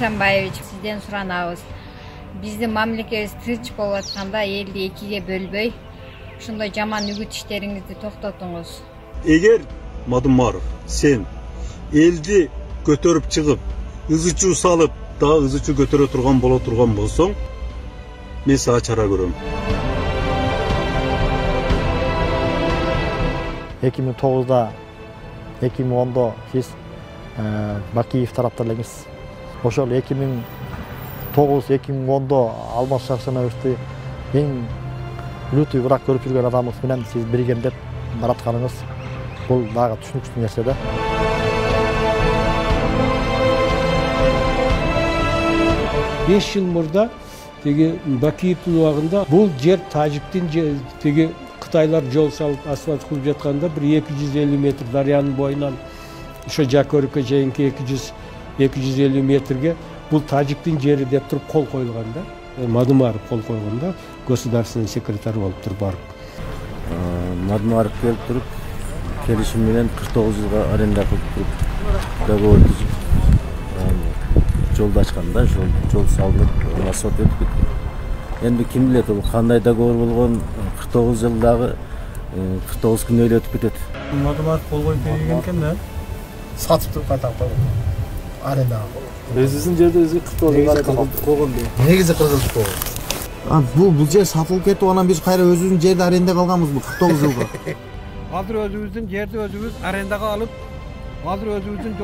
Кимсанбаевич, сизден суранабыз. Биздин мамлекетибиз тынч болуп атканда элди экиге бөлбөй, ушундай жаман үгүт иштериңизди токтотуңуз. Эгер Мадумаров, сен элди көтөрүп чыгып, ызычуу салып, дагы ызычуу көтөрө турган боло турган болсоң, мен сага чара көрөм. 2009'da, 2010'da siz Бакиев тараптан элеңиз. Ошол 2009-2010'da Алмаз Шаршеновичти эң лютый враг көрүп жүргөн адамыңыз менен сиз биргемдеп баратканыңыз бул дагы түшүнүксүз нерсе да. Beş yıl murda tegi Бакиевдин убагында бул жер Тажиктин теги Кытайлар жол салып асфальт кылып жатканда бир 250 метр дарыянын боюнан ошо Жакөрүккө чейинки 250 метрге бул Тажиктин жери деп туруп кол коюлган да. Мадумаров кол койгон да, государственный секретарь болуп туруп барып. Мадумаров келип туруп, келишим менен 49 жылга аренда кылып туруп, договор түзүп, жолду ачканда, жол салынып, асфальт өтүп кеткен. Endi kim bilet ol qanday dogovor болгон 49 жылдагы 49 күн эле өтүп кетет. Мадумаров кол коюп берген экен да. Сатып туруп кайтап койгон. Арендага. Өзүбүздүн жерде өзү 49 жылга калып койгон. Негизи кыргызып койгон. Бул жер сатылып кетип, анан биз кайра өзүбүздүн жерди арендага алганбыз бу 49 жылга. Азыр өзүбүздүн жерди өзүбүз арендага алып, азыр өзүбүздүн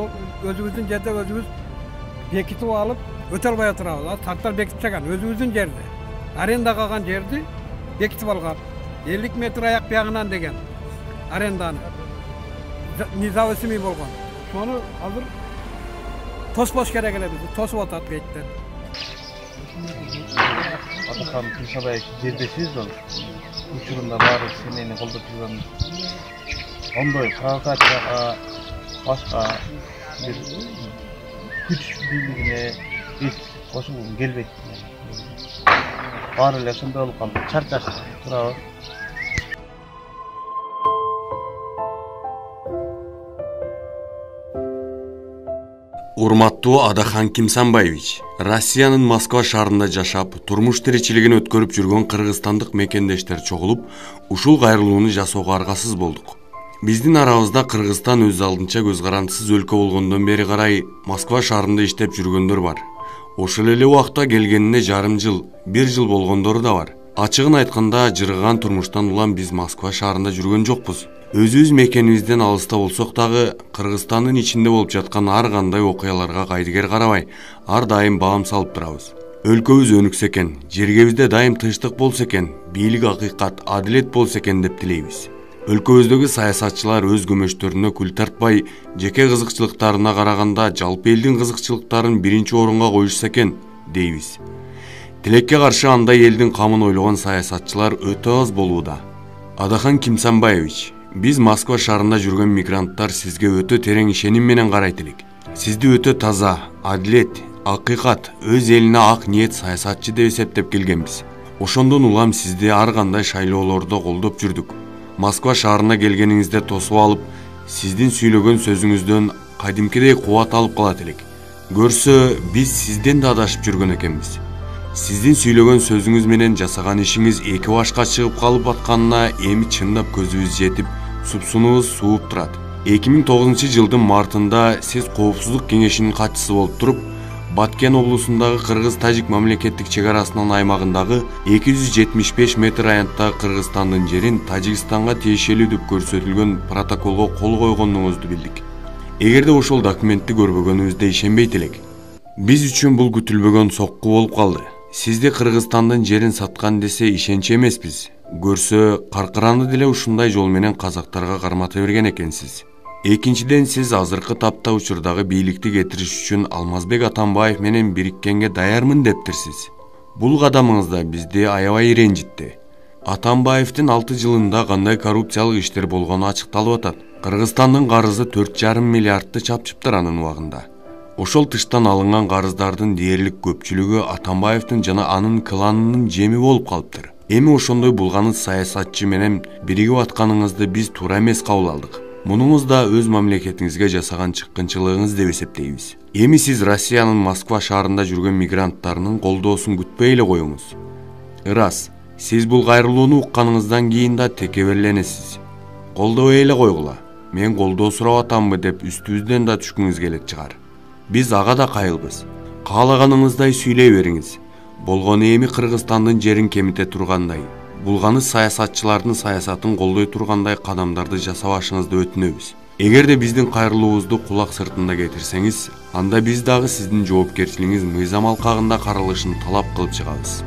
жерде өзүбүз бекитип алып, өтө албай отурабыз. Тарттар бекитип чыган өзүбүздүн жерди. Арендага алган жерди бекитип алган. 50 метр аяк биягынан деген аренданы. Независимый болгон. Сону азыр тоспош керек эле бизди, тосуп атат бейттен. Атакан Кимсанбаевич жердешиз ол. Учурунда баары семейни колдоп жүргөн. Ондой провокацияга, башка бир күч бийлигине эч кошулгум келбейт. Баары эле ошондой болуп калды. Чарчашып турабыз. Урматтуу Адахан Кимсанбаевич, Россиянын Москва шаарында жашап, турмуш тиричилигин өткөрүп жүргөн кыргызстандык мекендештер чогулуп, ушул кайрылууну жасоого аргасыз болдук. Биздин арабызда Кыргызстан өз алдынча көз карандысыз өлкө болгондон бери карай Москва шаарында иштеп жүргөндөр бар. Ошол эле убакта келгенине жарым жыл, 1 жыл болгондору да бар. Ачыгын айтканда, жырган турмуштан улам биз Москва шаарында жүргөн жокпуз. Өзүбүз мекенибизден алыста болсок дагы, Кыргызстандын ичинде болуп жаткан ар кандай окуяларга кайдыгер карабай, ар дайым баам салып турабыз. Өлкөбүз өнүксө экен, жергебизде дайым тынчтык болсо экен, бийлик акыйкат, адилет болсо экен деп тилейбиз. Өлкөбүздөгү саясатчылар өз көмөчтөрүнө күл тартпай, жеке кызыкчылыктарына караганда жалпы элдин кызыкчылыктарын биринчи орунга коюшса экен, дейбиз. Тилекке каршы андай элдин камын ойлогон саясатчылар өтө аз болууда. Адахан Кимсанбаевич, биз Москва шаарында жүргөн мигранттар сизге өтө терең ишеним менен карайт элек. Сизди өтө таза, адилет, акыйкат, өз элине ак ниет саясатчы деп эсептеп келгенбиз. Ошондон улам сизди ар кандай шайлоолордо колдоп жүрдүк. Москва шаарына келгениңизде тосуп алып, сиздин сүйлөгөн сөзүңүздөн кадимкидей кубат алып калат элек. Көрсө, биз сизден да адашып жүргөн экенбиз. Сиздин сүйлөгөн сөзүңүз менен жасаган ишиңиз эки башка чыгып калып атканына эми чындап көзүбүз жетип, супсунубуз сууп турат. 2009 жылдын мартында сиз Коопсуздук кеңешинин катчысы болуп туруп, Баткен облусундагы Кыргыз-Тажик мамлекеттик чегарасынын аймагындагы 275 метр аянттагы Кыргызстандын жерин Тажикстанга тиешелүү деп көрсөтүлгөн протоколго кол койгонуңузду билдик. Эгерде ошол документти көрбөгөнүбүздө ишенбейт элек. Биз үчүн бул күтүлбөгөн сокку болуп калды. Сизди Кыргызстандын жерин саткан десе ишенчи эмеспиз. Көрсө, каркыраны деле ушундай жол менен казактарга кармата берген экенсиз. Экинчиден, сиз азыркы тапта учурдагы бийликти кетириш үчүн Алмазбек Атамбаев менен бириккенге даярмын дептирсиз. Бул кадамыңызда бизди аябай ренжитти. Атамбаевдин 6 жылында кандай коррупциялык иштер болгону ачыкталып атат. Кыргызстандын карызы 4,5 миллиардты чапчыптыр анын убагында. Ошол тыштан алынган карыздардын дээрлик көпчүлүгү Атамбаевдин жана анын кланынын жеми болуп калыптыр. Эми ошондой булганыс саясатчы менен биригип атканыңызды биз туура эмес кабыл алдык. Мунуңуз да өз мамлекетиңизге жасаган чыккынчылыгыңыз деп эсептейбиз. Эми сиз Россиянын Москва шаарында жүргөн мигранттарынын колдоосун күтпөй эле коюңуз. Ырас, сиз бул кайрылууну укканыңыздан кийин да текеберленесиз. Колдобой эле койгула. Мен колдоо сурап атамбы деп үстүбүздөн да түшкүңүз келет чыгар. Биз ага да кайылбыз. Каалаганыңыздай сүйлөй бериңиз. Болгону эми Кыргызстандын жерин кемите тургандай, булганы саясатчылардын саясатын колдой тургандай кадамдарды жасабашыңызды өтүнөбүз. Эгерде биздин кайрылуубузду кулак сыртында кетирсеңиз, анда биз дагы сиздин жоопкерчилигиңиз мыйзам алкагында каралышын талап кылып чыгабыз.